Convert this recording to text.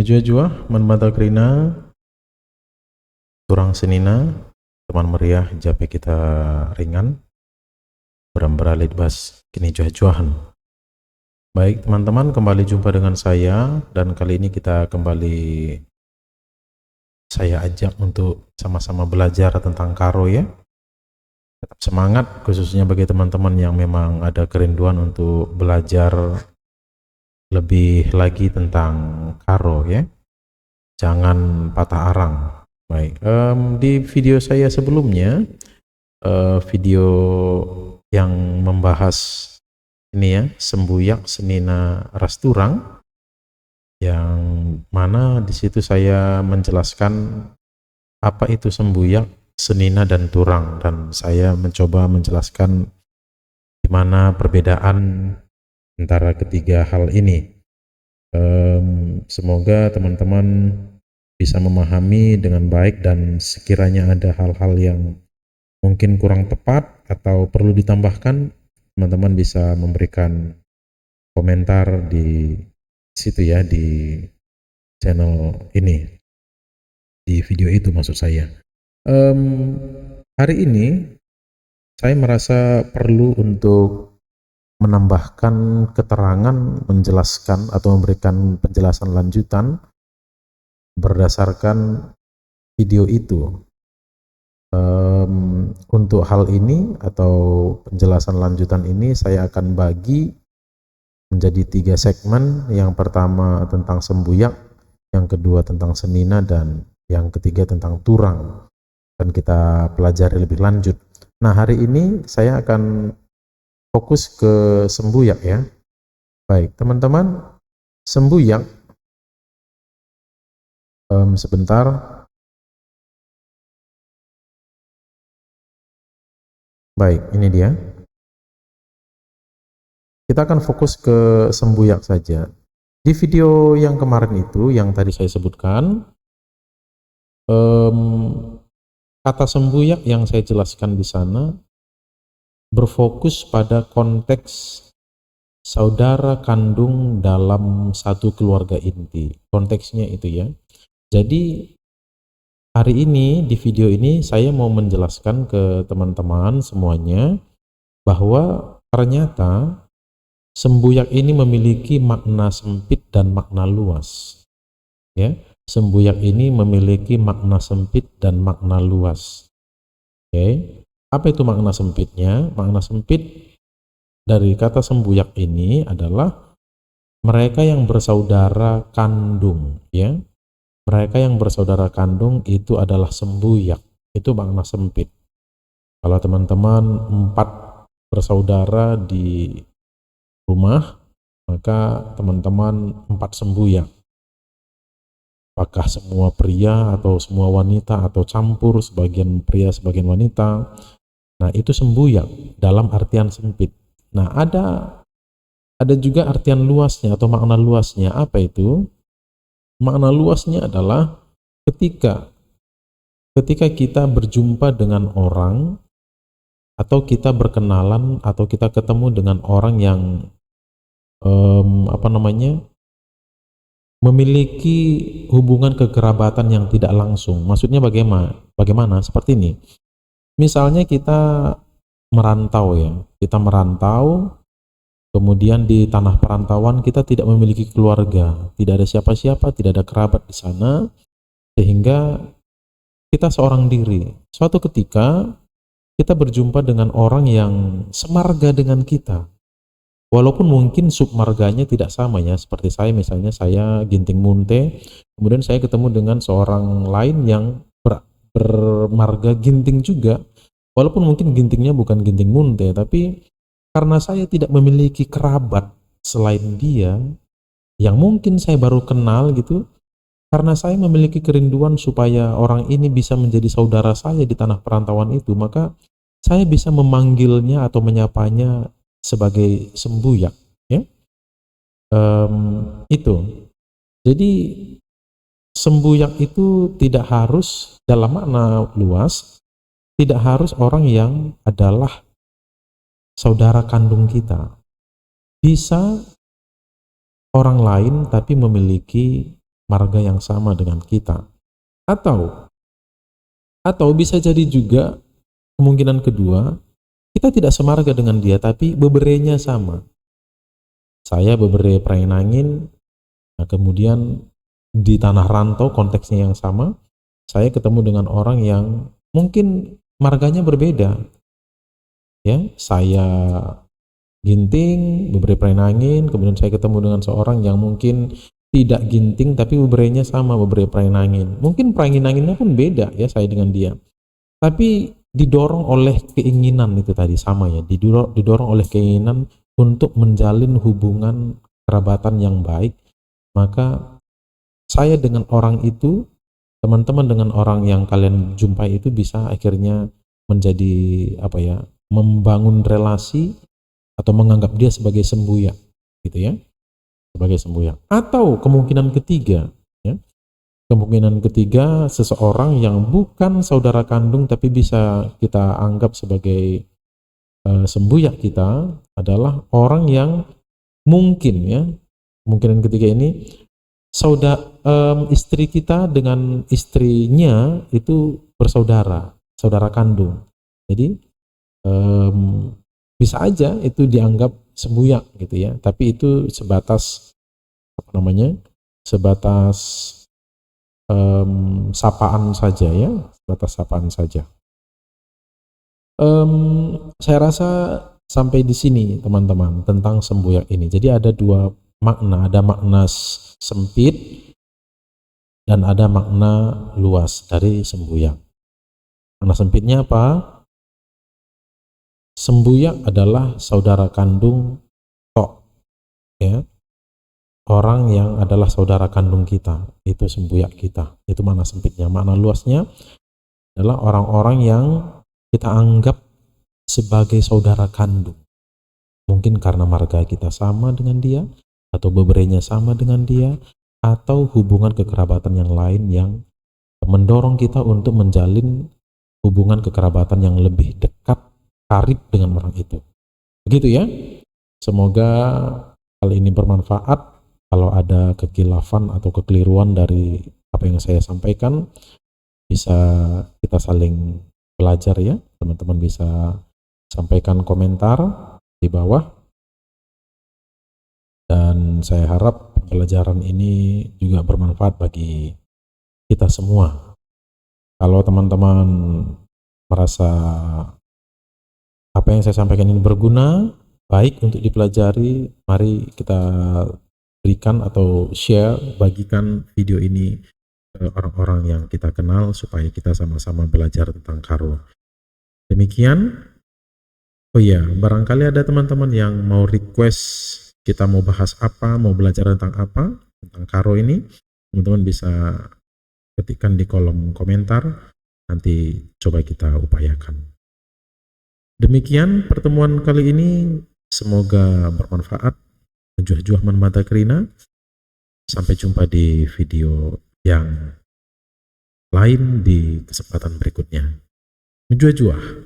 Jua-jua, manmata krina, turang senina, teman meriah, jape kita ringan, beram-beralit bas, kini jua-juahan. Baik teman-teman, kembali jumpa dengan saya, dan kali ini kita kembali saya ajak untuk sama-sama belajar tentang karo ya. Tetap semangat, khususnya bagi teman-teman yang memang ada kerinduan untuk belajar lebih lagi tentang karo ya. Jangan patah arang. Baik, di video saya sebelumnya, video yang membahas ini ya, sembuyak senina rasturang, yang mana di situ saya menjelaskan apa itu sembuyak, senina dan turang, dan saya mencoba menjelaskan di mana perbedaan antara ketiga hal ini. Semoga teman-teman bisa memahami dengan baik, dan sekiranya ada hal-hal yang mungkin kurang tepat atau perlu ditambahkan, teman-teman bisa memberikan komentar di situ ya, di channel ini, di video itu maksud saya. Hari ini saya merasa perlu untuk menambahkan keterangan, menjelaskan atau memberikan penjelasan lanjutan berdasarkan video itu. Untuk hal ini atau penjelasan lanjutan ini saya akan bagi menjadi 3 segmen. Yang pertama tentang sembuyak, yang kedua tentang senina, dan yang ketiga tentang turang, dan kita pelajari lebih lanjut. Nah, hari ini saya akan fokus ke sembuyak ya. Baik teman-teman, sembuyak, sebentar. Baik, ini dia. Kita akan fokus ke sembuyak saja. Di video yang kemarin itu, yang tadi saya sebutkan, kata sembuyak yang saya jelaskan di sana berfokus pada konteks saudara kandung dalam satu keluarga inti. Konteksnya itu ya. Jadi hari ini di video ini saya mau menjelaskan ke teman-teman semuanya bahwa ternyata sembuyak ini memiliki makna sempit dan makna luas. Ya, sembuyak ini memiliki makna sempit dan makna luas. Oke, apa itu makna sempitnya? Makna sempit dari kata sembuyak ini adalah mereka yang bersaudara kandung, ya. Mereka yang bersaudara kandung itu adalah sembuyak. Itu makna sempit. Kalau teman-teman 4 bersaudara di rumah, maka teman-teman 4 sembuyak. Apakah semua pria atau semua wanita atau campur, sebagian pria sebagian wanita. Nah, itu sembuyak dalam artian sempit. Nah, ada juga artian luasnya atau makna luasnya. Apa itu? Makna luasnya adalah ketika kita berjumpa dengan orang, atau kita berkenalan, atau kita ketemu dengan orang yang memiliki hubungan kekerabatan yang tidak langsung. Maksudnya bagaimana? Seperti ini. Misalnya kita merantau ya. Kita merantau, kemudian di tanah perantauan kita tidak memiliki keluarga, tidak ada siapa-siapa, tidak ada kerabat di sana, sehingga kita seorang diri. Suatu ketika kita berjumpa dengan orang yang semarga dengan kita, walaupun mungkin submarganya tidak sama ya, seperti saya misalnya, saya Ginting Munte, kemudian saya ketemu dengan seorang lain yang bermarga Ginting juga, walaupun mungkin gintingnya bukan Ginting Munte, tapi karena saya tidak memiliki kerabat selain dia, yang mungkin saya baru kenal gitu, karena saya memiliki kerinduan supaya orang ini bisa menjadi saudara saya di tanah perantauan itu, maka saya bisa memanggilnya atau menyapanya sebagai sembuyak. Ya? Itu. Jadi sembuyak itu tidak harus, dalam makna luas, tidak harus orang yang adalah saudara kandung kita. Bisa orang lain tapi memiliki marga yang sama dengan kita. Atau bisa jadi juga kemungkinan kedua, kita tidak semarga dengan dia, tapi beberenya sama. Saya bebere Praenangin, nah kemudian di tanah rantau konteksnya yang sama, saya ketemu dengan orang yang mungkin marganya berbeda. Ya, saya ginting, bebere Praenangin, kemudian saya ketemu dengan seorang yang mungkin tidak ginting tapi beberenya sama, bebere Praenangin. Mungkin Praenanginnya pun beda ya saya dengan dia. Tapi didorong oleh keinginan itu tadi sama ya, didorong oleh keinginan untuk menjalin hubungan kerabatan yang baik. Maka saya dengan orang itu, teman-teman dengan orang yang kalian jumpai itu bisa akhirnya menjadi apa ya, membangun relasi atau menganggap dia sebagai sembuyak gitu ya, sebagai sembuyak. Atau kemungkinan ketiga ya, kemungkinan ketiga seseorang yang bukan saudara kandung tapi bisa kita anggap sebagai sembuyak kita adalah orang yang mungkin ya, kemungkinan ketiga ini istri kita dengan istrinya itu bersaudara, saudara kandung. Jadi bisa aja itu dianggap sembuyak gitu ya, tapi itu sebatas apa namanya, sebatas sapaan saja ya, sebatas sapaan saja. Saya rasa sampai di sini teman-teman tentang sembuyak ini. Jadi ada dua makna, ada makna sempit dan ada makna luas dari sembuyak. Makna sempitnya apa? Sembuyak adalah saudara kandung tok ya, orang yang adalah saudara kandung kita, itu sembuyak kita, itu makna sempitnya. Makna luasnya adalah orang-orang yang kita anggap sebagai saudara kandung, mungkin karena marga kita sama dengan dia, atau beberenya sama dengan dia, atau hubungan kekerabatan yang lain yang mendorong kita untuk menjalin hubungan kekerabatan yang lebih dekat, karib dengan orang itu. Begitu ya. Semoga hal ini bermanfaat. Kalau ada kekilafan atau kekeliruan dari apa yang saya sampaikan, bisa kita saling belajar ya. Teman-teman bisa sampaikan komentar di bawah. Dan saya harap pembelajaran ini juga bermanfaat bagi kita semua. Kalau teman-teman merasa apa yang saya sampaikan ini berguna, baik untuk dipelajari, mari kita berikan atau share, bagikan video ini ke orang-orang yang kita kenal supaya kita sama-sama belajar tentang karo. Demikian. Oh iya, barangkali ada teman-teman yang mau request kita mau bahas apa, mau belajar tentang apa, tentang karo ini, teman-teman bisa ketikkan di kolom komentar, nanti coba kita upayakan. Demikian pertemuan kali ini, semoga bermanfaat. Juah-juah man mata kerina. Sampai jumpa di video yang lain di kesempatan berikutnya. Juah-juah.